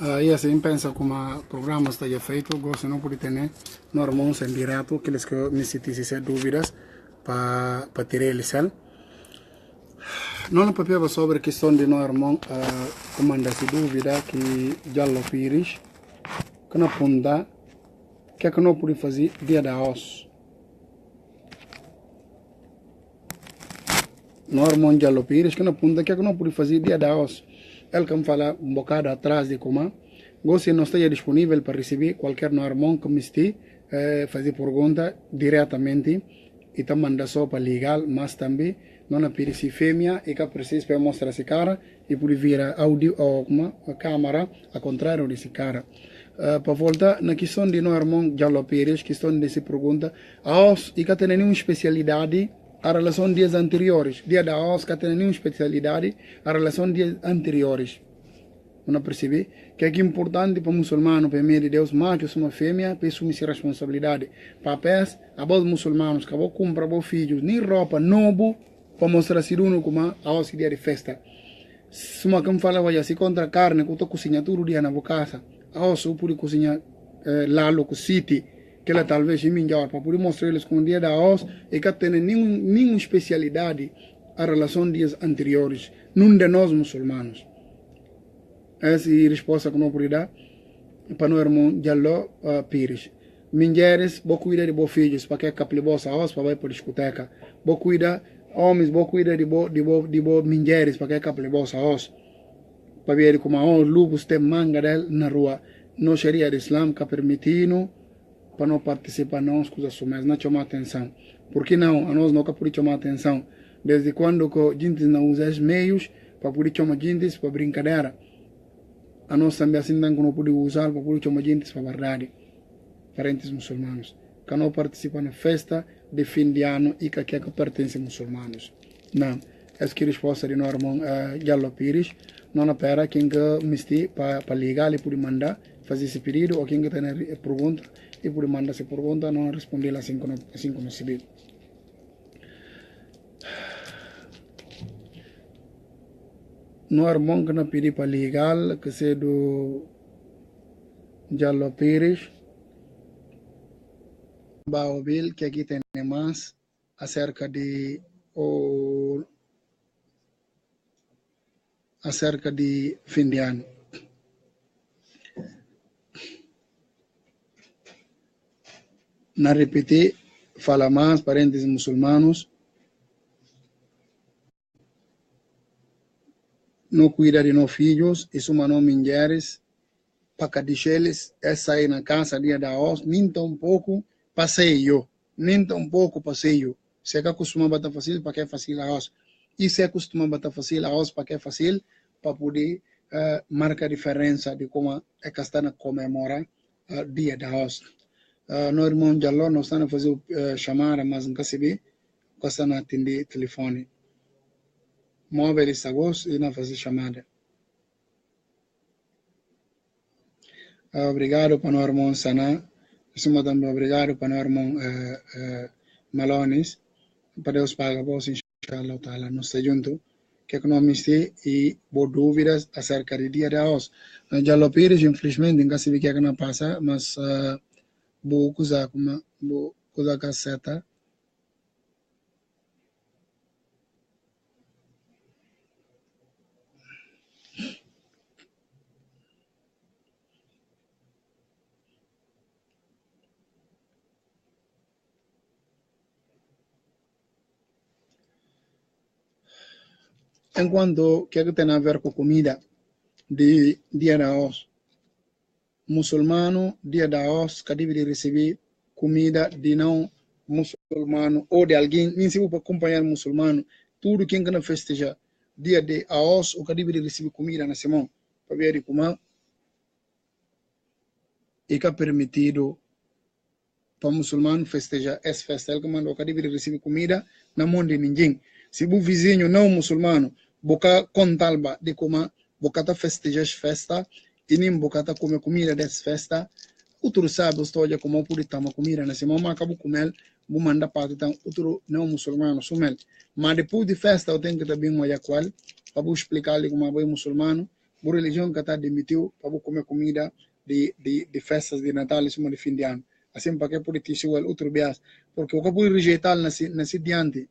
E assim pensa como o programa está já feito, gosto não pode ter, né? Normais em direto, aqueles que me se dúvidas para ter eles. Não papel sobre a questão de nós irmão, comanda-se dúvida que já lo fiz, que não punda, que é que não pode fazer dia da os. Nós irmão já lo fiz, que não punda, que é que não pode fazer dia da os. Ele que me fala um bocado atrás de como, gosto não esteja disponível para receber qualquer irmão que me esteja fazer pergunta diretamente e também manda só para legal, mas também não é para si fêmea e que precisa para mostrar esse cara e por vir áudio ou a câmera a contrário desse cara. Para voltar na questão de nós irmão Jallo Pires, questão dessa pergunta, aos e que tem nenhuma especialidade a relação dias anteriores, dia da aos que tem nenhuma especialidade a relação dias anteriores. Não percebe? Que é importante para o muçulmano, para meio de Deus, macho uma fêmea, para assumir essa responsabilidade. Para pés, a voz muçulmanos, que vão comprar para filhos, nem roupa novo, para mostrar se uno como a dia de festa. Se uma que fala, olha, se contra carne, que eu estou cozinhando todo dia na casa, a osso pode cozinhar lá no sítio, que ela talvez é melhor, para poder mostrar eles com o dia da osso, e que tem nenhuma especialidade a relação dias anteriores, num de nós muçulmanos. Essa é a resposta que não pode dar para o irmão Jallo Pires. Mulheres, vou cuidar de vos filhos, para que caple vossa house, para ir para a discoteca. Vou cuidar, homens, vou cuidar de vos mulheres, para que caple vossa house. Para ver como os lobos têm manga dela na rua. Não seria de Islam que permitindo para não participar não coisas sumas, não chamar atenção. Por que não? A nós não podemos chamar atenção. Desde quando que a gente não usa os meios para poder chamar gente para brincadeira. A nós também assim não podemos usar para poder chamar gente para verdade. Parentes muçulmanos. Que não participam na festa de fim de ano e que pertence a muçulmanos. Não. Essa é a resposta de nosso irmão Jallo Pires. Não espera quem que me estiver para ligar e poder mandar fazer esse pedido ou quem que tem pergunta e poder mandar essa pergunta não responder assim como se vê. No irmão que não pedi para ligar, que é do Jallo Pires, vai ouvir que aqui tem mais acerca de fim de ano. Não repetir, fala mais, parentes muçulmanos, não cuida de nossos filhos, e suma não mulheres, para que deixeles é sair na casa dia da os, nem tão pouco passeio, nem tão pouco passeio. Se é que costuma bater fácil, para que é fácil a os. E se é costuma bater fácil a os, para que é fácil, para poder marcar a diferença de como é que está a comemorar dia da os. No irmão Jallo, nós estamos a fazer chamada, mas nunca se vê, nós estamos a atender telefone. Móvel está gosto e não fazer chamada. Obrigado para o irmão Sana. Também obrigado para o irmão Malones. Para Deus paga vos, inshallah ta'ala. Nós estamos juntos. Que economiste e por dúvidas acerca do dia de hoje. Jallo Pires, infelizmente, nunca se vê que não passa, mas vou usar a casseta. Enquanto que tem a ver com comida de dia de hoje, muçulmano, dia de hoje, que deve receber comida de não muçulmano ou de alguém, nem se para acompanhar muçulmano, tudo quem quer festejar dia de hoje, o que deve receber comida na semana, para ver como é que é permitido para muçulmano festejar essa festa, ele manda o que deve receber comida na mão de ninguém. Se o vizinho não muçulmano, boca contalba de como boca tá festejar essa festa e nem boca tá comer comida dessa festa, outro sabe história como pode tomar comida na semana, acabo comer, vou mandar para outro não muçulmano sumel. Mas depois de festa eu tenho que também olhar qual para explicar-lhe como é muçulmano, Boa religião que está demitiu para comer comida de festas de Natal e de fim de ano. Assim, para que pode ter o outro bias. Porque o que pode rejeitar nesse diante.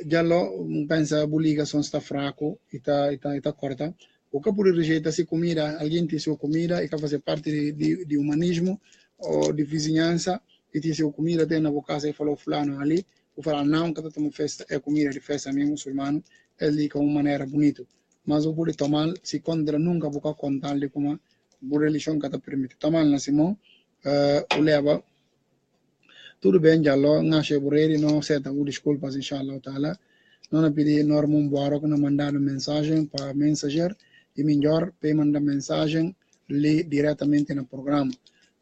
Já lo pensa a ligação está fraco e está corta. O que pode rejeitar se comida, alguém tem sua comida e quer fazer parte de humanismo ou de vizinhança e tem sua comida tem na boa casa e falou fulano ali, ou falar não, que está festa é comida de festa mesmo muçulmano, é ali com uma maneira bonita. Mas o pode tomar se contra nunca vou contar de como a religião que está permite. Tomar na Simão, o leva tudo bem, já lo ngashe bureri no seta u desculpas inshallah taala. Não pedi norma boaro que não mandar mensagem para mensager e melhor para mandar mensagem li diretamente no programa.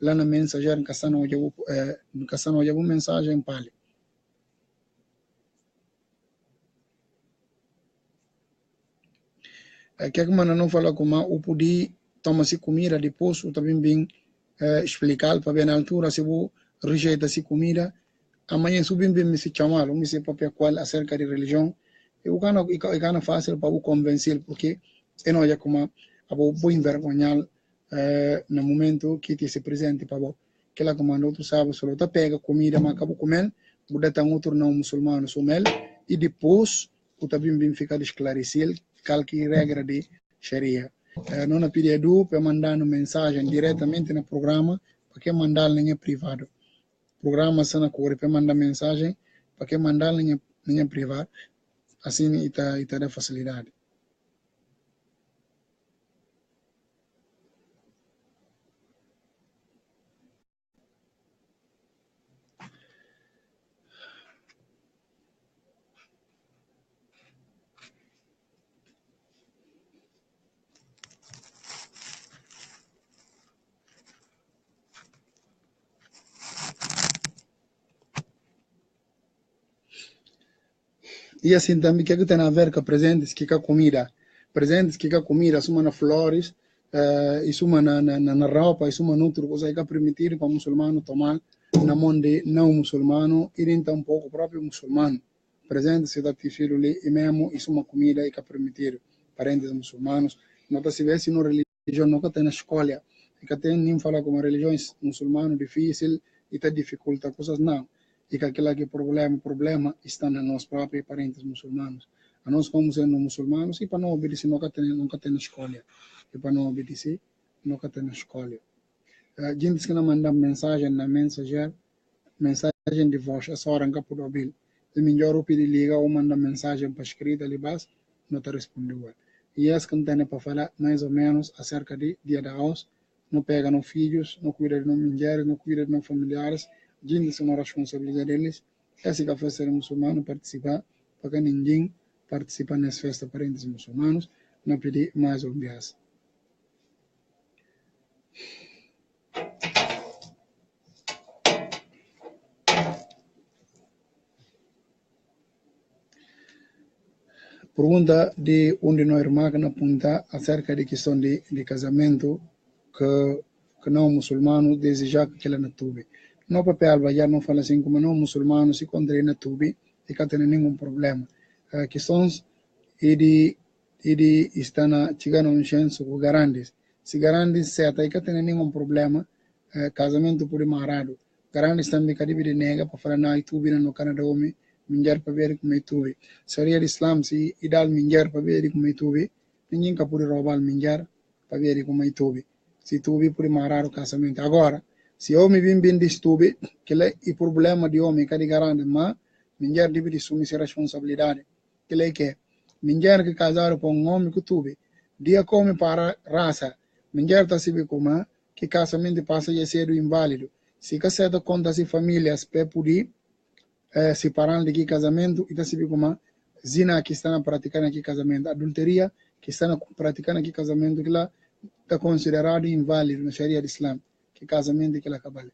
Lá na mensager caçando o mensagem para que é que mano não fala como o podi toma-se comida depois o também bem explicar para bem na altura se vou rejeita-se comida amanhã subim bem me se chamar me se papel qual acerca de religião eu cana fácil para o convencer porque eu não já como a vou envergonhar no momento que te se presente para o que ela comanda outro sabe só tá pega comida mas acabou comendo buda tão outro não muçulmano sumel e depois o também bem ficar esclarecido qualquer regra de Sharia. Não pedir para mandar uma mensagem diretamente no programa, porque mandar linha privado. Programa sana corre para mandar mensagem, porque mandar linha privado, assim está da facilidade. E assim também, que tem a ver com presentes, que é comida. Presentes, que é comida, suma na flores, e suma na roupa, e suma noutra coisa que permitir para o muçulmano tomar na mão de não muçulmano, e então um pouco próprio muçulmano. Presente, se dá filho ali, e mesmo, e suma comida, e que permitir parentes muçulmanos. Nota se vê se na religião, nunca tem na escolha, e que tem nem falar como religiões muçulmano difícil, e te dificulta coisas, não. E que aquilo que problema está nos nossos próprios parentes muçulmanos. A nós, como sendo muçulmanos, e para não obedecer, nunca tem escolha. E para não obedecer, nunca tem escolha. A gente que não manda mensagem na mensageira, mensagem de voz, essa hora nunca pode ouvir. E melhor o pedir liga ou manda mensagem para escrita ali base, não está respondendo. E essa que não tem para falar mais ou menos acerca de dia da house, não pega nos filhos, não cuida de mulheres, não cuida de familiares, gente é uma responsabilidade deles. Esse que faz ser muçulmano participar, para que ninguém participe nessa festa parentes muçulmanos, não pedir mais obvias. Pergunta de onde nós irmãos na aponta acerca de questão de casamento que não muçulmano deseja que ela não tuve. No papel já não fala assim como não muçulmano se contra na tuve e que tem nenhum problema. Questões ele está na chegando um chance com garantes. Se garantes certa e que tem nenhum problema casamento por marado. Garantes também que de nega para falar na tuve no Canadá homem minjar para ver como tuve. Sharia Islam si idal minjar para ver como tuve. Ninguém que pode roubar minjar para ver como tuve. Se tuve por marado casamento agora se homem vem de estuve, que é o problema de homem que é garante, mas mulher deve assumir essa responsabilidade. Que é que mulher que casar com um homem que tuve, dia come para raça, mulher está se como que casamento passa a ser inválido. Se casada conta se famílias para poder separar de que casamento, e está se como zina que está praticando aqui casamento, adulteria que está praticando aqui casamento, que lá está considerado inválido na Sharia do Islam. Que casamento que ela acaba.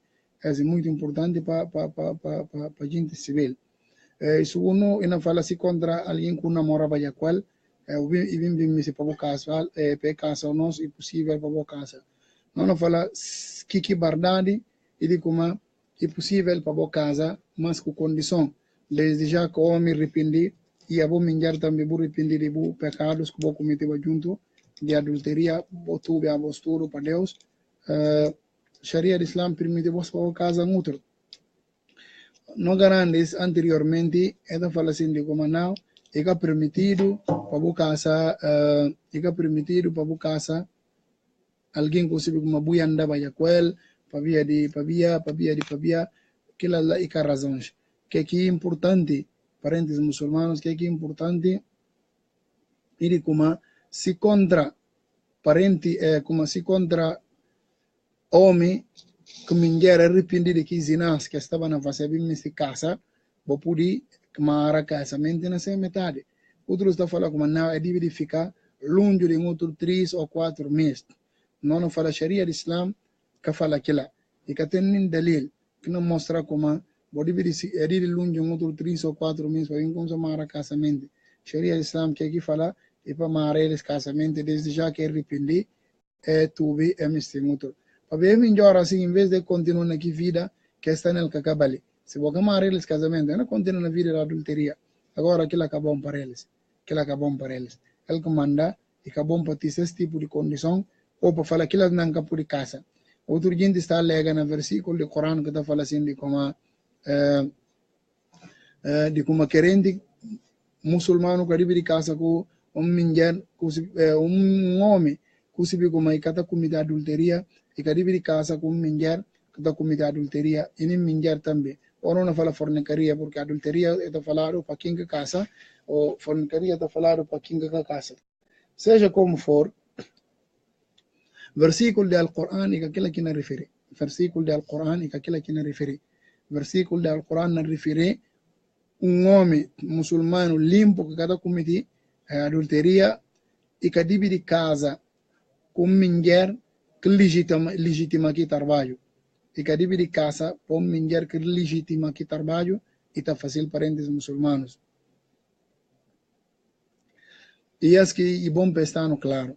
É muito importante para a gente civil. Isso uno não fala se contra alguém que namora já qual, e vem se para o caso, para casa nós é possível para o casa. Não fala que verdade e de como é possível para o casa, mas com condição. Desde já que o homem arrependi, e a bom minjar também bu arrependido bu pecados que vou cometer junto de adulteria, bo tuve a posturo para Deus. Sharia de Islam permite vos para casa em outro. Não garantes anteriormente, esta fala assim de como não, é permitido para bu casa, é permitido para bu casa alguém consegue uma buia andava já com ele, para via, que lá e razões. Que é importante, parentes muçulmanos, que é importante, ele como se contra parente, como se contra homem, que mulher arrependido que zinas que estava na fase bem nesse casa, vou poder mara casamento na metade. Outros está falando como não é de ficar longe de outro 3 ou 4 meses. Não fala Sharia de Islam, que fala aquilo. E que tem dalil que não mostra como pode vir de longe de outro 3 ou 4 meses para vir com mara casamento. Sharia de Islam que aqui fala e para mara eles casamento desde já que arrependi tuve este motor. Para ver melhor assim, em vez de continuar na vida que está no cacabali. Se você amar eles casamento, não continua na vida da adulteria. Agora aquilo acabou para eles. Aquilo acabou para eles. Ele comanda e acabou para ter esse tipo de condição ou para falar aquilo não acabou de casa. Outro dia está alegando no versículo do Corão que está falando assim de como querendo muçulmano que de casa com mulher, homem que se como aí cada comida adulteria e que de casa com mulher que está comida adulteria e nem mulher também. Ou não fala fornicaria porque adulteria está falado para quem que casa ou fornicaria está falado para quem que casa. Seja como for, versículo do Alcorão e aquilo que não refere. Versículo do Alcorão e aquilo que não refere. Versículo do Alcorão não refere homem muçulmano limpo que cada comete adulteria e que divide casa com mulher que legitima que trabalho. E que divide casa com mulher que legitima que trabalho e está fácil parentes muçulmanos. E é que é bom pensar no claro.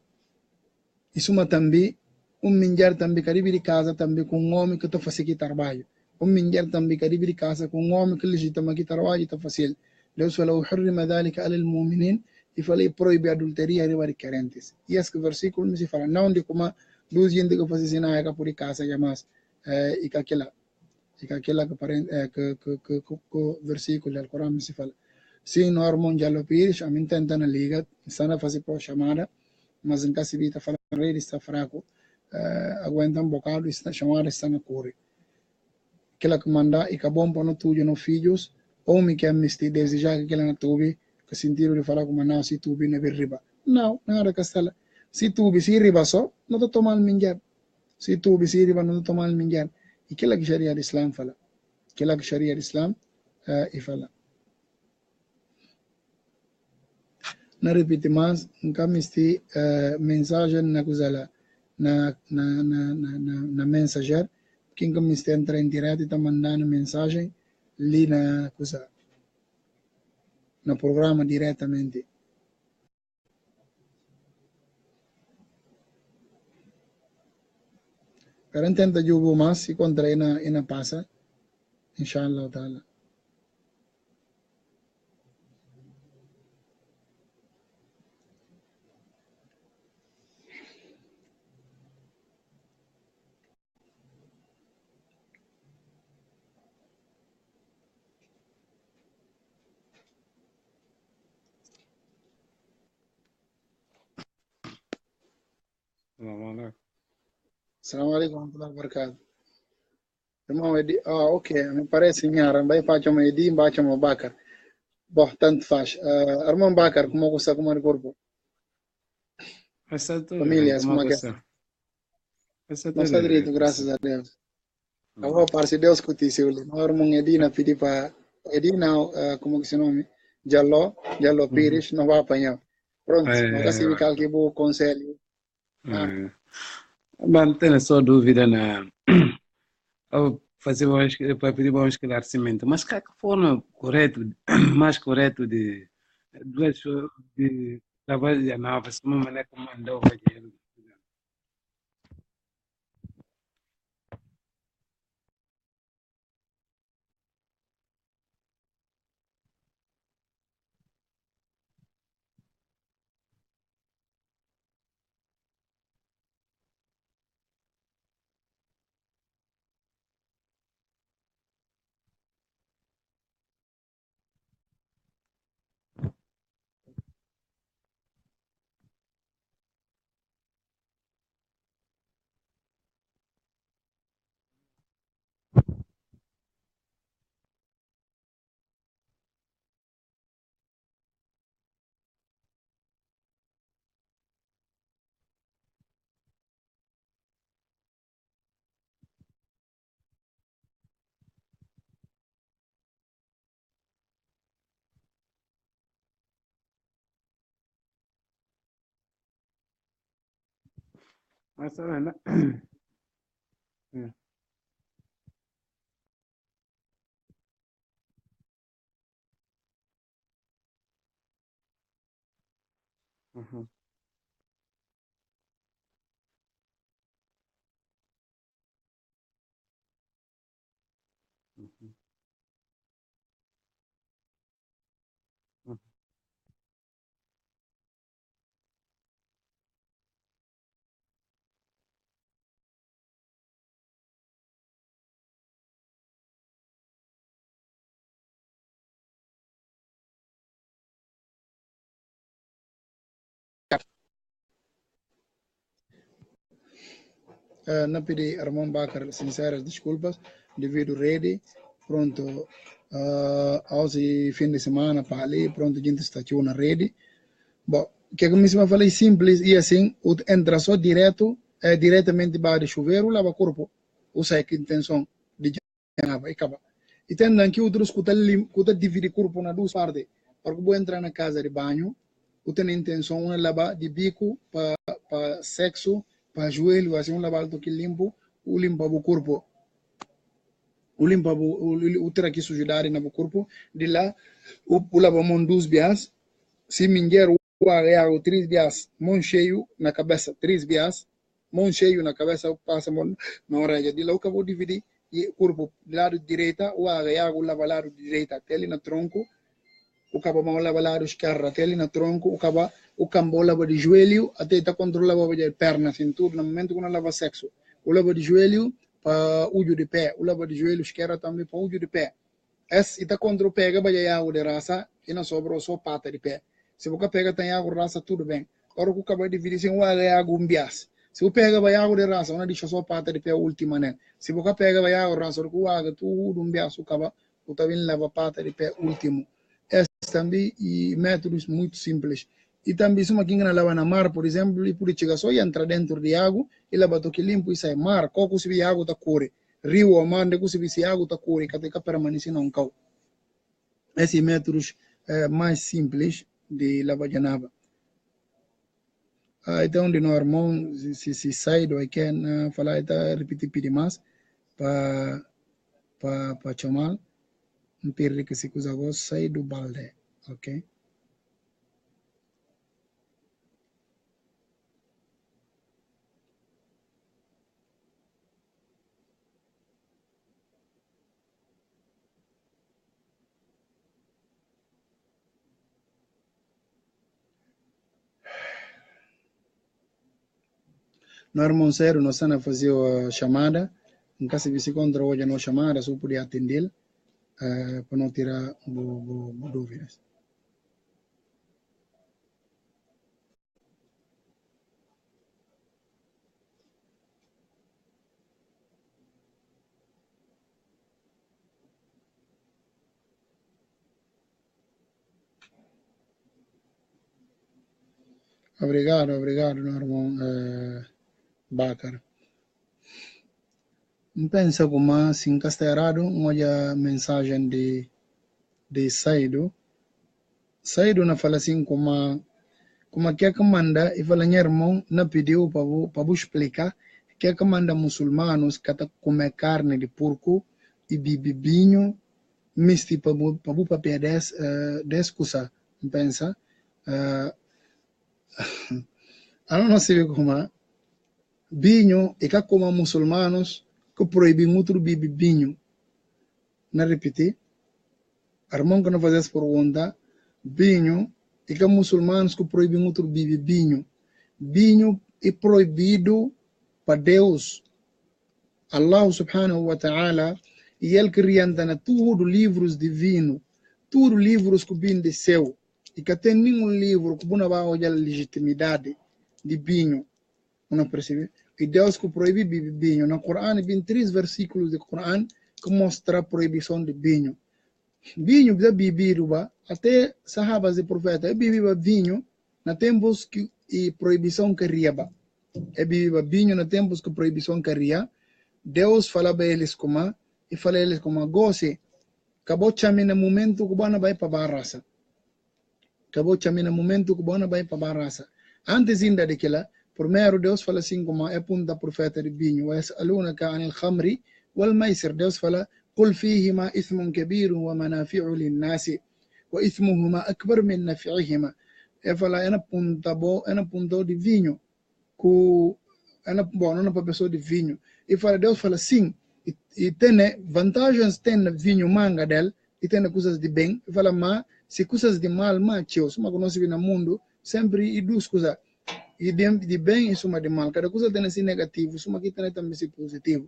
Isso também, mulher também que divide casa também com homem que está fazendo que trabalho. Mulher também que divide casa com homem que legitima que trabalho está fácil. Deus falou, حرم ذلك على المؤمنين e falei proíbe adulteria e riba crentes. E esse versículo me se fala, não de como dos gente que faz sinal é por casa, mas e que aquela que parente que versículo do Corão me se fala. Sim, no armon jallo pires, a mim tentando liga, sana fazer por chamada, mas em caso de falar rede está fraco, aguenta bocado está chamada está na corre. Aquela que manda e que bom para no tuyo no filhos, ou me que amnisti desde já que aquela na tuve que sentiram de falar como não se tuve na riba. Não, nada que está lá. Se tuve se riba só, não te toma el minjar. Se tuve se riba não te toma el minjar. E aquela que Sharia de Islam fala. Aquela que Sharia de Islam e fala. Na repite mais, nunca amnisti mensagem na coisa na mensager. Quem que me entra em direto e está mandando mensagem ali na coisa no programa diretamente. Pero intenta jugo mais e contra ina passa, inshallah ta'ala. Assalamu alaikum wa rahmatullahi wa barakatuh. Irmão Edi, ok, me parece minha, vai fazer uma Edi, vai fazer uma Bakar. Bom, tanto faz. Irmão Bakar, como você como é corpo? Está tudo bem, Família, como como é que é? você? Está Nós tudo está bem, direito, você. graças a Deus. Agora, parce Deus que te seu, meu irmão Edi na pedi para Edi não, como que se nome? Jallo Uhum. Pires, não vai apanhar. Pronto, não vai ser É, que vou conselho. é. Bem, tenho só dúvida na ao fazer para pedir um esclarecimento, mas que forma correta, mais correto de trabalho de novas, como maneira como mandou o dinheiro. Essa é, né? É. Uhum, uhum, uhum. Não pedi Armand Bakar sinceras desculpas devido rede. Pronto, hoje fim de semana para ali, pronto, a gente está aqui na rede. Bom, o que eu me falei simples e assim, entra só direto, diretamente para o chuveiro, lava o corpo. Usa que intenção de janela e acaba. E tem aqui outros que divide o corpo na duas partes. Porque vou entrar na casa de banho, eu tenho intenção de lavar de bico para sexo, para joelho, assim, um lavar que limpo, o limpa o corpo. O limpa o ter aqui sujidade no corpo. De lá, o lava mão duas vezes. Se minguer o areia 3 dias, mão cheio na cabeça, 3 dias, mão cheio na cabeça, passa mão na orelha. De lá, eu vou dividir o corpo do lado direito, o areia, o lava lado direito, até ali no tronco, o cabo mão lava lado esquerdo, até ali no tronco, o cambo lava de joelho, até está controlando a perna, cintura, no momento que não lava sexo. O lava de joelho para o de pé, o lava de joelho esquerdo também para o de pé. Essa está contra o pega, vai água de raça, e não sobra só pata de pé. Se você pega, tem água de raça, tudo bem. Agora, o que acaba de dividir, se um água um bias. Se você pega, vai água de raça, não deixa só pata de pé, última, né? Se você pega, vai água de raça, o água, tudo um bias, o acaba, o também leva pata de pé, último. Esse também, e métodos muito simples. E também, se uma quinga lava na mar, por exemplo, e por chegar só e entrar dentro de água, e leva toque limpo e sai mar, coco se vê água, tá cor. Rio ou mar, se vê água, tá cor, e que permanece não cau. Esses métodos mais simples de lava janaba. Então, de normal, se sai do que falar, está repetir mais para chamar, não perder que se coisa gosta, sai do balde, ok? Normal, sério, nós estamos a fazer a chamada, em caso de se encontrar hoje na chamada, só poder atender, para não tirar dúvidas. Obrigado, obrigado, Norman Bakar. Pensa como se encasteirado uma mensagem de Saido. Saido na fala assim como que é que manda e fala irmão na pediu para explicar que é que manda muçulmanos que tá comer carne de porco e bibinho misti para papel descusa pensa eu não sei como binho e que como muçulmanos que proíbe muito bibinho na repetir irmão que não faz essa pergunta binho e que muçulmanos que proíbe muito bibinho vinho é proibido para Deus, Allah subhanahu wa ta'ala, e ele cria tudo livros divinos, tudo livros que vêm de céu, e que tem nenhum livro que não vai olhar a legitimidade de vinho, não percebe? E Deus que proíbe vinho, no Corão, tem 3 versículos do Corão que mostra a proibição de vinho. Vinho é bebido, até sahabas e profetas, bebiam vinho, na tempos que e proibição que riaba. É bebido vinho na tempos que proibição que ria. Deus fala para eles como, e fala eles como, goze, acabou chamando no momento que você vai para a barraça. Acabou chamando no momento que você vai para a barraça. Antes ainda daquela, Primeiro, Deus fala assim como é punta profeta de vinho. وَيَسْأَلُونَكَ عَنِ الْخَمْرِ وَالْمَيْسِرِ. Deus fala قُلْ فِيهِمَا إِثْمٌ كَبِيرٌ وَمَنَافِعُ لِلنَّاسِ وَإِثْمُهُمَا أَكْبَرُ مِنْ نَفْعِهِمَا. Ele fala, é na punta de vinho. Bom, não é para pessoa de vinho. E fala, Deus fala sim. E tem vantagens, tem vinho manga dele, e tem coisas de bem. E fala, mas se coisas de mal, mas tio, suma que nós vivemos no mundo, sempre e duas coisas. E de bem e suma de mal. Cada coisa tem esse negativo, suma que tem também esse positivo.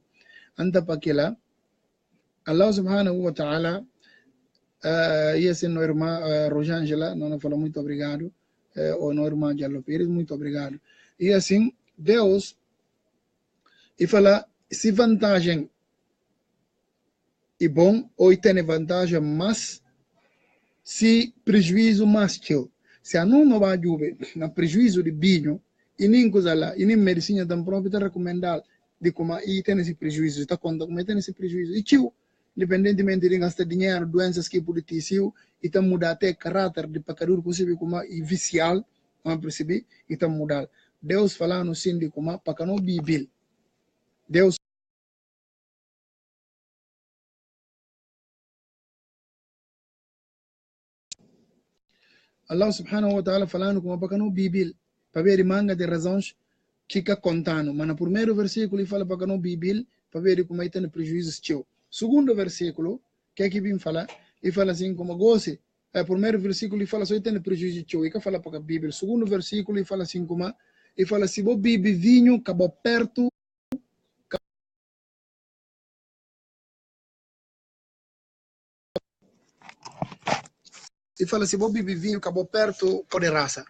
Anta para aquela, Allah subhanahu wa ta'ala, e assim, nossa irmã Rosângela, não fala muito obrigado, ou nossa irmã Diallo Pires, muito obrigado. E assim, Deus, e fala, se vantagem é bom, ou tem vantagem, mas se prejuízo mais tio. Se a não vai juve, na prejuízo de vinho, e nem coisa lá, e nem medicina tão própria, está recomendado de como e tem esse prejuízo, está conta como tem esse prejuízo. E tio, independentemente de gastar dinheiro, doenças que pode ter sido, e está mudar até caráter de pecador possível como e vicial, não perceber, e está mudar. Deus falando assim de como para não Bíblia. Deus Allah subhanahu wa ta'ala falando como para não Bíblia. Para ver manga de razões que fica contando. Mas no primeiro versículo ele fala para não Bíblia, para ver como tem prejuízos teu. Segundo versículo, que é que vim falar? Ele fala assim como goze. Primeiro versículo ele fala só tem prejuízo teu. Ele fala para a Bíblia. Segundo versículo ele fala assim como ele fala se vou beber vinho, acabou perto. Ele fala se vou beber vinho, acabou perto, cor de raça.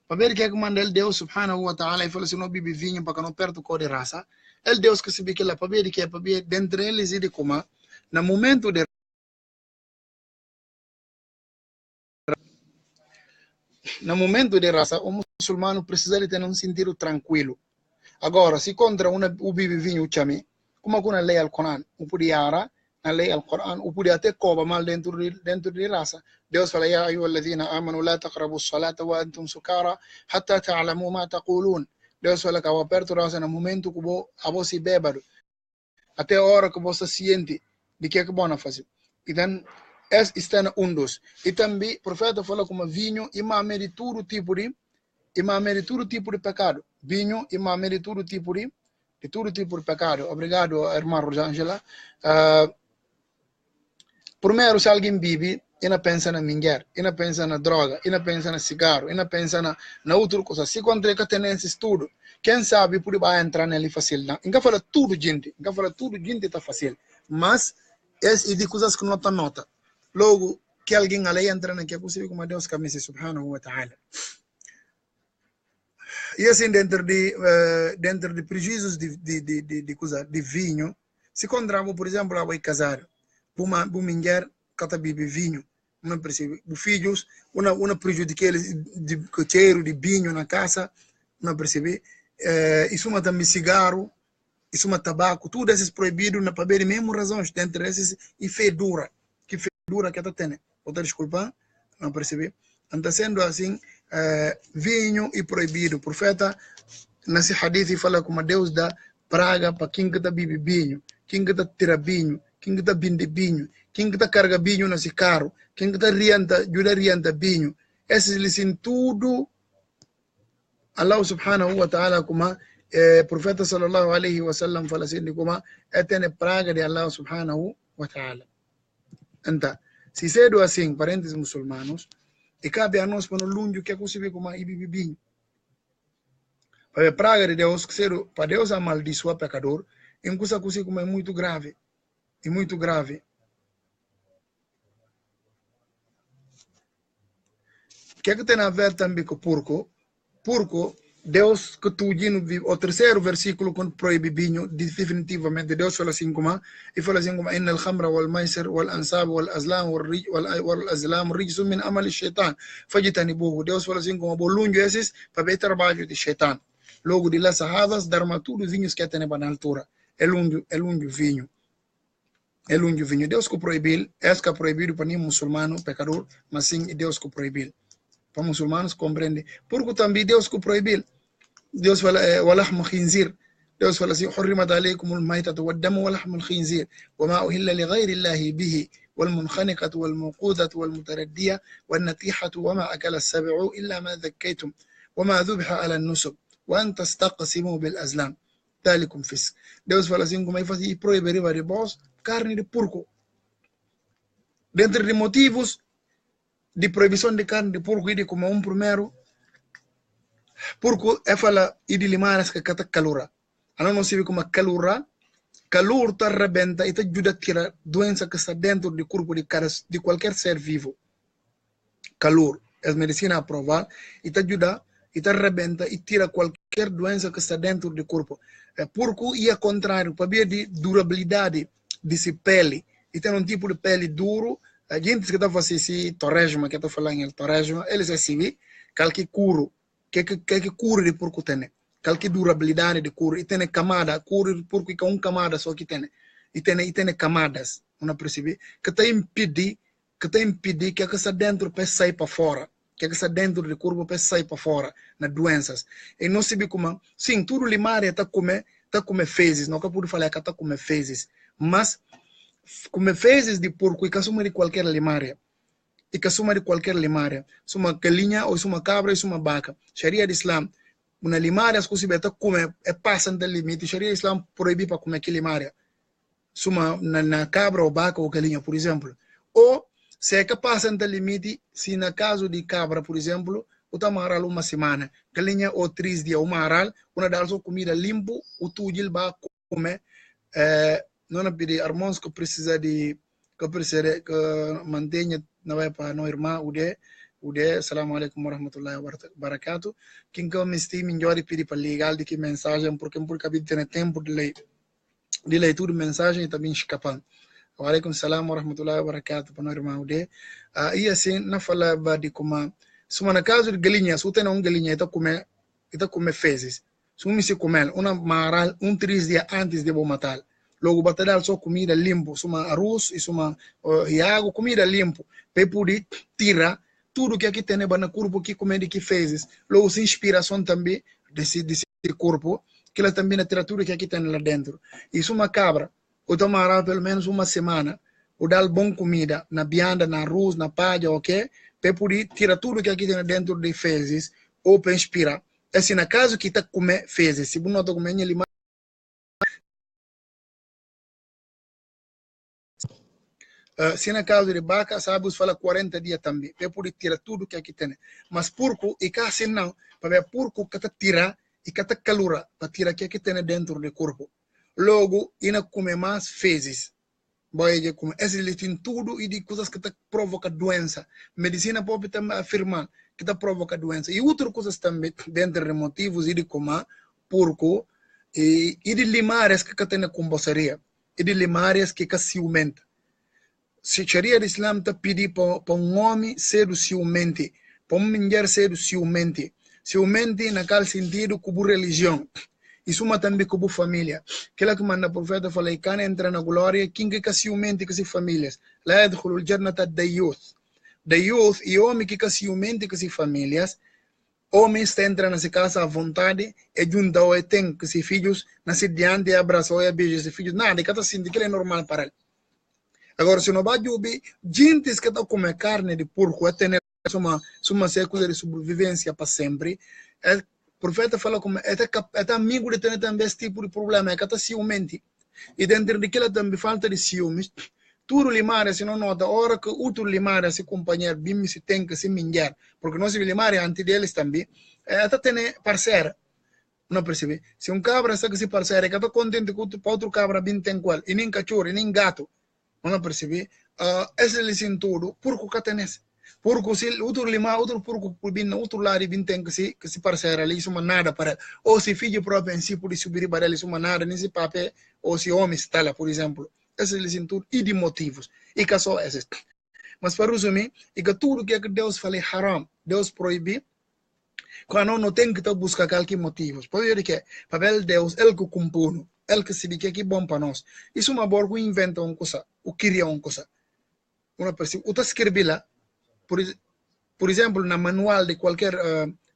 Para ver o que é que manda ele Deus subhanahu wa ta'ala, ele fala se não beber vinho, para não perto, cor de raça. Ele Deus que se bique lá, para ver o que é, para ver dentro deles e de como, no momento de raça, o muçulmano precisa de ter um sentido tranquilo. Agora, se contra o beber vinho, chame, como que na lei al-Quran, o pudiara, na lei al-Quran, o pudia até coba mal dentro de raça. Deus fala, ya ayyuha alladhina amanu la taqrabu as-salata wa antum sukara hatta ta'lamu ma taqulun. Deus fala que ao aperto raça no momento que você bêbado, até a hora que você siente de que é bom fazer. Então, está na dos. E também, o profeta fala como vinho, imame de todo tipo de pecado. Vinho, imame de todo tipo de pecado. Obrigado, irmã Rosângela. Primeiro, se alguém bebe, ele pensa na mulher, ele pensa na droga, ele pensa na cigarro, ele pensa na outra coisa. Se quando ele tem esse estudo, quem sabe pode entrar nele fácil. Não fala tudo, gente. Não fala tudo, gente, está fácil. Mas, é de coisas que não nota. Logo, que alguém ali entra naquela coisa, como Deus camisa, subhanahu wa ta'ala. E assim, dentro de prejuízos de vinho, se encontrava, por exemplo, a casar, uma mulher que bebe vinho, não percebe, os filhos, uma prejudica eles de cheiro de vinho na casa, não percebe, isso uma também cigarro, isso uma tabaco, tudo esses proibidos na para ver mesmo razões dentro desses e fedura que está tendo. Outra desculpa, não percebe, está sendo assim. Vinho e proibido. O profeta nesse hadith fala como Deus dá praga para quem que está bebe vinho, quem que está tira vinho, quem que está binde vinho, quem que está carga vinho nesse carro, quem que está rianta vinho. Esses lisim tudo Allah subhanahu wa ta'ala como profeta sallallahu alaihi wasallam fala assim como tem praga de Allah subhanahu wa ta'ala. Então, se cedo assim, parentes muçulmanos, e cabe a nós para o lungo que é possível como a ibibinho. Para a praga de Deus, para Deus amaldiçoar o pecador, em coisa como é muito grave. É muito grave. O que é que tem a ver também com o porco? Porco, Deus que tu o terceiro versículo quando proíbe vinho, definitivamente Deus fala assim como inna al-khamra wal-maisir wal-ansab wal-azlam wal-azlam rijsun min amal ash-shaytan fajtanibuhu. Deus fala assim como bolunho esses para ver trabalho de shaitan. Logo de lá sahabas darma tudo vinhos que tem na altura. É lungo vinho. É lungo vinho. Deus que proíbe, que proibido para nenhum muçulmano pecador, mas sim Deus que proíbe. Para muçulmanos compreender. Porque também Deus que proíbe. Deus fala walahmu khinzir. Deus fala assim: حرمت عليكم الميتة والدم ولحم الخنزير وما أهل لغير الله به والمنخنقة والموقوذة والمتردية والنتيحة وما أكل السبع إلا ما ذكيتم وما ذبح على النسب وأن تستقسموا بالأزلام ذلكم فسق. Deus fala assim: como é que proibiria de vós carne de porco. Dentro de motivos de proibição de carne de porco, e como primeiro, porco é fala e de limaras que cata calura. A não se vê como calura, calor tá rebenta e tá ajuda a tirar doença que está dentro do corpo de qualquer ser vivo. Calor, é medicina aprovada e tá ajuda e tá rebenta e tira qualquer doença que está dentro do corpo. Porco e ao contrário, para ver de durabilidade desse pele, e tem tipo de pele duro. A gente que está fazendo esse torresmo, que está falando em torresmo, eles assim, qualquer curo, que curo de porco tem, qualquer durabilidade de curo, e tem camada, curo de porco e com camada só que tem, e tem camadas, não percebe? Que está impedir que está dentro para sair para fora, que está dentro do corpo para sair para fora, nas doenças. E não se vê como, sim, tudo limária está comer fezes, não pode falar que está comer fezes, mas como fezes de porco e que assuma de qualquer limária. E que assuma de qualquer limária. Se uma galinha, ou se uma cabra, ou se uma vaca. Sharia de Islam, uma limária, se você está comer, é passando do limite. Sharia de Islam proíbe para comer aquela limária. Se uma na cabra, ou vaca, ou galinha, por exemplo. Ou, se é que passa do limite, se na caso de cabra, por exemplo, o tamaral uma semana. Galinha, ou 3 dias, uma aral, uma dá sua comida limpo, o tujil vai comer. Não é pedir irmãos que precisa de que mantenha não vai para não irmã o de assalamu alaikum warahmatullahi wabarakatuh quem que me estima melhor pedir para legal de que mensagem porque acabei de ter tempo de leitura de mensagem e também escapando. Wa alaikum salam warahmatullahi wabarakatuh para não irmã o de e assim na falava de como se na caso de galinha se tem galinha está comer fezes se me se comer uma maral 3 dias antes de matar. Logo batalhar só comida limpo, suma arroz e suma água, comida limpo, para poder tirar tudo que aqui tem no corpo que comendo que fezes. Logo se inspiração também desse corpo, que ela também tira tudo que aqui tem lá dentro. E suma cabra, o tomará pelo menos uma semana, o dar bom comida na vianda, na arroz, na palha, ok? Para poder tirar tudo que aqui tem dentro de fezes ou para inspirar. Assim, na caso que está comer fezes, se você não está comendo ele se na caso de vaca, sabe, fala 40 dias também, para poder tirar tudo que aqui tem. Mas porco, e cá assim não, para ver porco que está tirar e que está calura, para tirar que aqui tem dentro do corpo. Logo, ina come mais fezes. Boy, como esse ele tem tudo e de coisas que provoca doença. Medicina pode também afirmar que provoca doença. E outras coisas também, dentro de motivos, e de comer porco, e de limares que tem com boçaria, e de limares que ciumenta. Se a Sharia de Islam está pedindo para homem ser ciumente, para uma mulher ser ciumente. Ciumente, naquele sentido, como religião. Isso também como família. Aquela que manda o profeta fala, e quem entra na glória, quem que ciumente que se famílias. Lá é o jannata da youth. Da youth, e homem que ciumente que se famílias, homem está entrando nessa casa à vontade, e junta ou tem que se filhos, nasce diante, abraçou e beija se filhos. Nada, que está sentindo que é normal para ele. Agora, se não vai ouvir, gente que está comendo carne de porco, é ter uma século de sobrevivência para sempre. O profeta fala como é amigo de ter também esse tipo de problema, é que está ciumente. E dentro daquilo também falta de ciúmes. Tudo limária, se não nota, a hora que outro limária se companheiro, bim, se tem que se mingar, porque nós limária antes deles também, até tem parceira. Não percebe? Se cabra está que se parceira, que está contente que outro cabra bem tem qual, e nem cachorro, e nem gato. Não percebi? Esse é tudo, porco que tem esse. Porco, se outro lima, outro porco, por bem, outro lado, bem tem que se parceira ali, isso nada para ele. Ou se filho próprio em si, por subir para ele, isso nada, nem se papel, ou se homem está lá, por exemplo. Esse é tudo, e de motivos. E que só esses. Mas para resumir, e que tudo que Deus fala haram, Deus proíbe, quando não tem que buscar qualquer motivos. Pode ver que, para Deus, ele que compõe. Ele que se diz que é bom para nós. Isso é uma boa que inventa uma coisa, ou cria uma coisa. Uma pessoa, o escreve lá, por exemplo, no manual de qualquer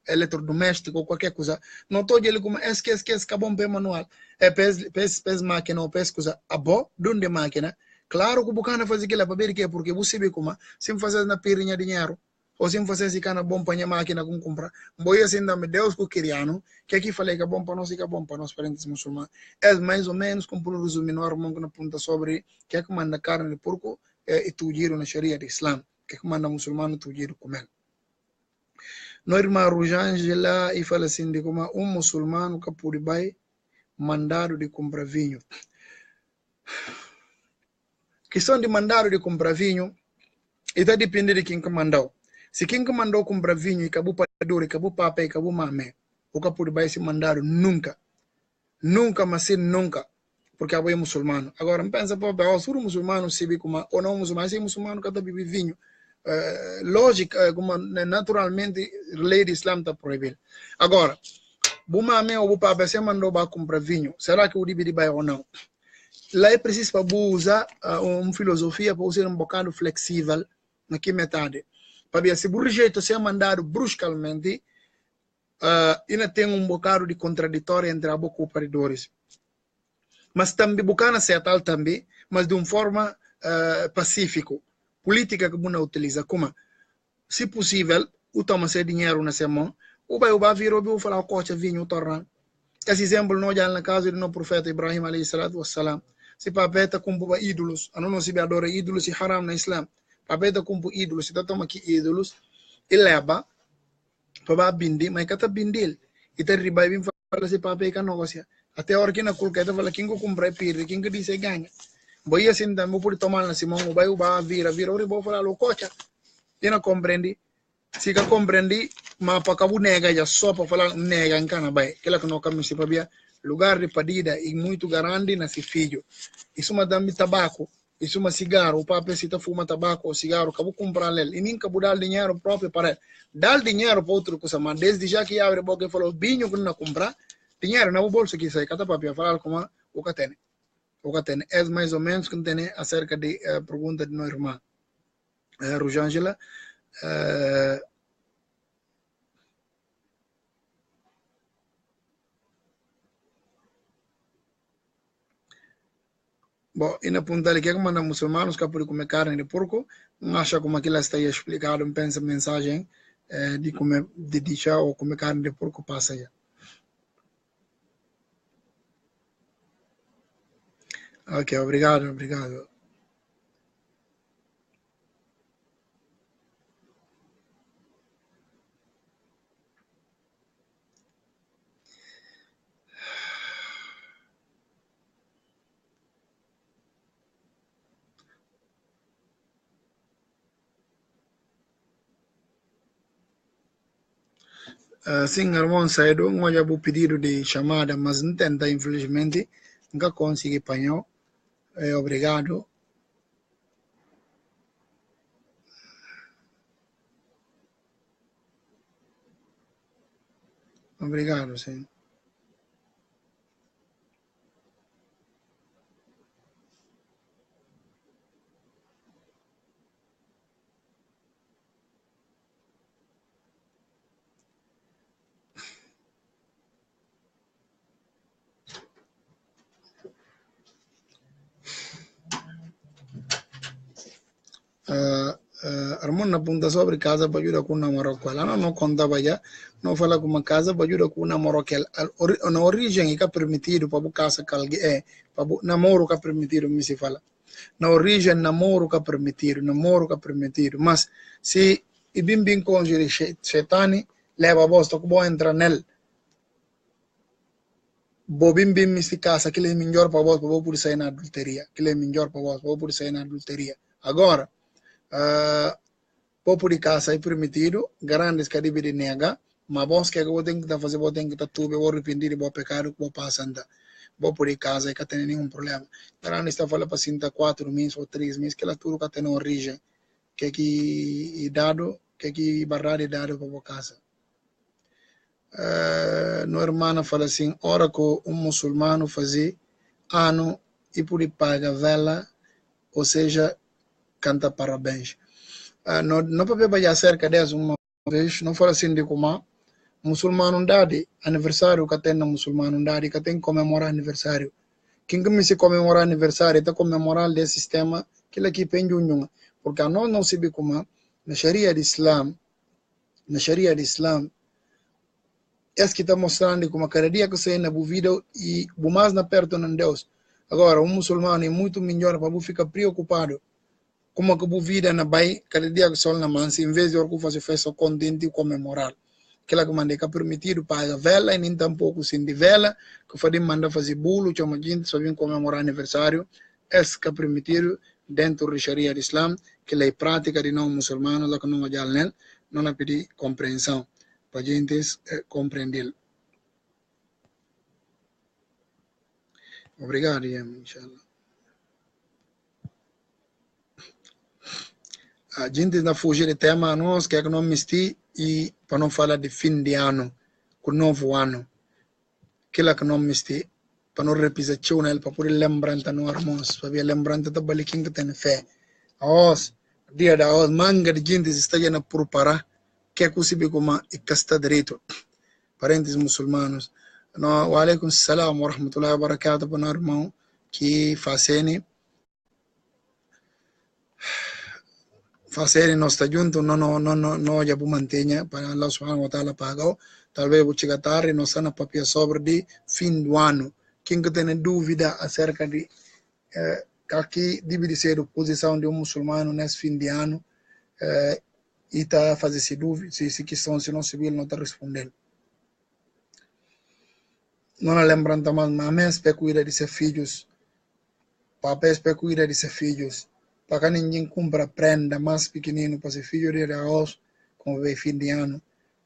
eletrodoméstico ou qualquer coisa, não todo ele como esquece, acabou um manual. É pes máquina ou pes coisa, a bo, donde máquina. Claro que o bucana faz aquilo para ver que é porque você vê como, se fazer na pirinha dinheiro, ou se fazer esse cana bom para a máquina com comprar. Boi assim também, Deus que queriano, que aqui falei que é bom para nós e que é bom para nós parentes muçulmanos. É mais ou menos como por resumir no armão que na punta sobre que é que manda carne de porco e tu giro na Sharia de Islam, que é que manda muçulmano tu giro comer. No irmã Rujangela e fala assim de como muçulmano que pode vai mandado de comprar vinho. Questão de mandado de comprar vinho, está depende de quem que mandou. Se quem que mandou comprar vinho e acabou pador, acabou papai, acabou mamé, o que pode vai ser mandado nunca. Nunca, mas sim nunca. Porque é muçulmano. Agora, pensa, pô, se o muçulmano se vê como, ou não muçulmano, se é muçulmano que está bebendo vinho, lógica, como naturalmente, a lei do Islã está proibida. Agora, o mamé ou o papai, se mandou para comprar vinho, será que o divide vai ou não? Lá é preciso para usar uma filosofia para ser um bocado flexível naquela metade. Para ver se o rejeito se é mandado bruscamente, ainda tem um bocado de contraditório entre a boca e os paridores. Mas também, bocana certa também, mas de uma forma pacífica. Política que você utiliza, como, se possível, o toma seu dinheiro na sua mão, o vai vir, o vai falar o corte vinho, o torrão. Esse exemplo não já na casa do nosso profeta Ibrahim alayhi salatu wassalam. Se papeta kumpu ídolos, a não se adora ídolos e haram na Islam. Papeta kumpu ídolos, se toma aqui ídolos, e leva, para bindi, mas cata bindil. E te riba vim fala se papel que negocia. Até a hora que na culqueta fala quem que compra pire, quem que disse ganha. Boy assim também por tomar na simão, o bairro vai vira, ora vou falar lo cocha. E não compreende. Se que compreende, mas para cabo nega já só para falar nega em cana bai. Que lá que não caminho se para lugar de padida e muito grande na se filho. Isso uma dami tabaco, isso uma cigarro, o papai se fuma tabaco ou cigarro, acabou comprar ele. E nem acabou dar dinheiro próprio para ele. Dar dinheiro para outro coisa, mas desde já que abre a boca e falou, vinho que não comprar, dinheiro no bolso que sai, cada papai falar como o que tem. O que tem é mais ou menos que tem acerca de pergunta de nossa irmã Rosângela. Bom, e na punta ali que manda muçulmanos que podem comer carne de porco, não acha como aquilo está explicado, não pensa mensagem de comer de deixar ou comer carne de porco passa aí. Ok, obrigado. Sim, irmão Saido, eu já vou pedido de chamada, mas não tenta, infelizmente, nunca consegui apanhar. Obrigado. Obrigado, sim. Armon na punta sobre casa para ajudar com namoro com ela não contava já não fala com uma casa para ajudar com namoro que na origem é permitido para o casa que alguém para namoro que permitido me se fala na origem namoro que permitido mas se e bim com o shetani leva a bosta que vou entrar nele bo bim me se casa que ele é melhor para vos para por sair na adulteria que ele é melhor para vos para por sair na adulteria agora pouco de casa é permitido, grandes que deve nega, mas bom que eu tenho que fazer, eu tenho que estar tudo, eu arrependido, eu pecado, eu passando, pouco de casa é que tem nenhum problema. Grandes está falando para 4 meses ou 3 meses, que ela tudo que tem origem, que dado, que barrar de dado para a casa. No irmão fala assim, hora que muçulmano fazer ano e por paga vela, ou seja, canta parabéns. No papel vai acerca dessa uma vez, não fala assim de como, musulmano dadi aniversário que tem na musulmano dadi que tem comemorar aniversário quem que me se comemorar aniversário tá comemorar desse sistema que ele aqui penjunhunga porque a nós não se como na Sharia de Islam es que está mostrando como cada dia que você na vida e mais na perto de Deus agora muçulmano é muito melhor para ficar preocupado como que a vida na bai cada dia que sol na mansa em vez de orgulho fazer festa contente e comemorar aquela que manda que permitido paga vela e nem tampouco sem de vela que faz manda fazer bolo chama gente só vem comemorar aniversário é que é permitido dentro da Sharia de Islam que é prática de não muçulmano lá que não vai nel não é pedir compreensão para gente compreender. Obrigado, inshallah. A gente ainda fugir de tema, nós que não misti e para não falar de fim de ano, com novo ano, aquilo que não misti, para não repisar para poder lembrar no irmãos, para ver lembrar da baliquinha que tem fé. Aos dia da aos manga de gente está na preparar que é possível como e que está direito. Parentes muçulmanos. No, wa alaikum salam wa rahmatullahi wa barakatuh para irmão que fazem nós está junto não já mantenha para Allah subhanahu wa ta'ala pagou talvez vou chegar tarde nós na papel sobre de fim do ano quem que tem dúvida acerca de aqui deve ser a posição de muçulmano nesse fim de ano e está fazendo se dúvida se questão se não civil não está respondendo não lembram também mamãe para cuidar de seus filhos papéis para cuidar de seus filhos para que ninguém compra prenda mais pequenino para ser filho de arroz como vai fim de ano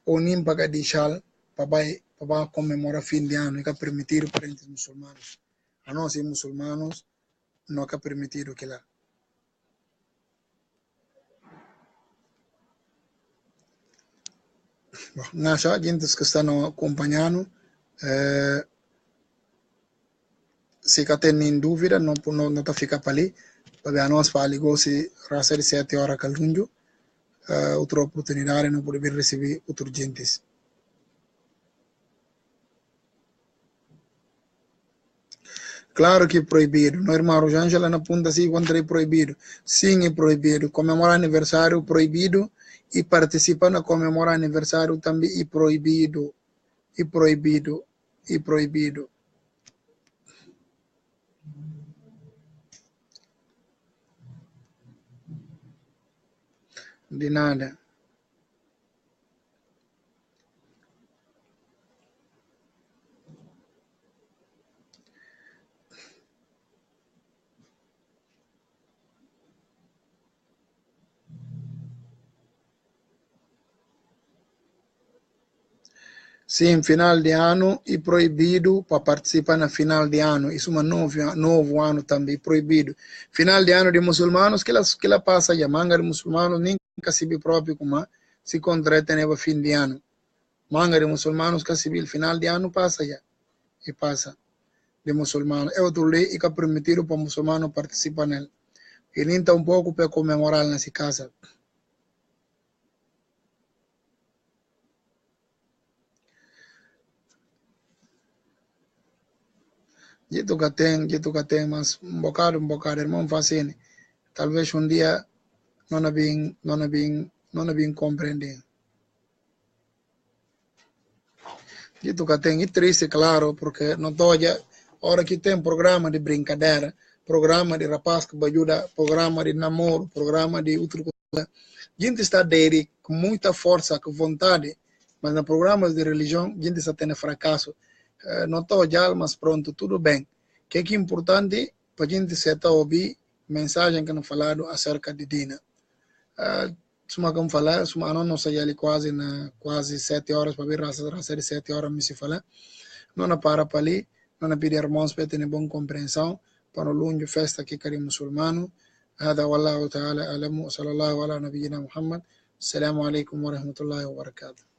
ou nem para deixar para comemorar fim de ano e que permitir para os muçulmanos a nós muçulmanos não é permitido que lá nós gente que estão acompanhando se que tem dúvida não está ficar para ali para nós para ligou se raça de 7 horas calunjo outra oportunidade não poder receber outros gentes claro que é proibido no irmão Rosângela na punta assim contra é proibido sim é proibido comemorar aniversário proibido e participar na comemorar aniversário também é proibido de nada. Sim, final de ano é proibido para participar na final de ano. Isso é um novo ano também, proibido. Final de ano de muçulmanos, que ela passa já. Manga de muçulmanos, nem que se próprio como se contrata no fim de ano. Manga de muçulmanos, que civil final de ano passa já. E passa de muçulmanos. É outro lei que é permitido para muçulmanos participar nele. E nem tão pouco para comemorar nessa casa. Jeito que tem, mas um bocado, irmão, fazendo. Talvez um dia não é bem compreendido. Jeito que tem, e triste, claro, porque não estou já, hora que tem programa de brincadeira, programa de rapaz que ajuda, programa de namoro, programa de outra coisa. A gente está dele com muita força, com vontade, mas nos programas de religião, a gente está tendo fracasso. Não estou já, mas pronto, tudo bem. O que é importante para a gente sentar ouvir mensagem que não falaram acerca de Dina. Suma como falar, suma não sei ali quase 7 horas para ver raça de 7 horas me se falar. Não para ali, não pedir irmãos para ter boa compreensão para o longo festa que queremos muçulmano. هذا والله تعالى أعلم وصلى الله على نبينا محمد السلام عليكم ورحمة الله وبركاته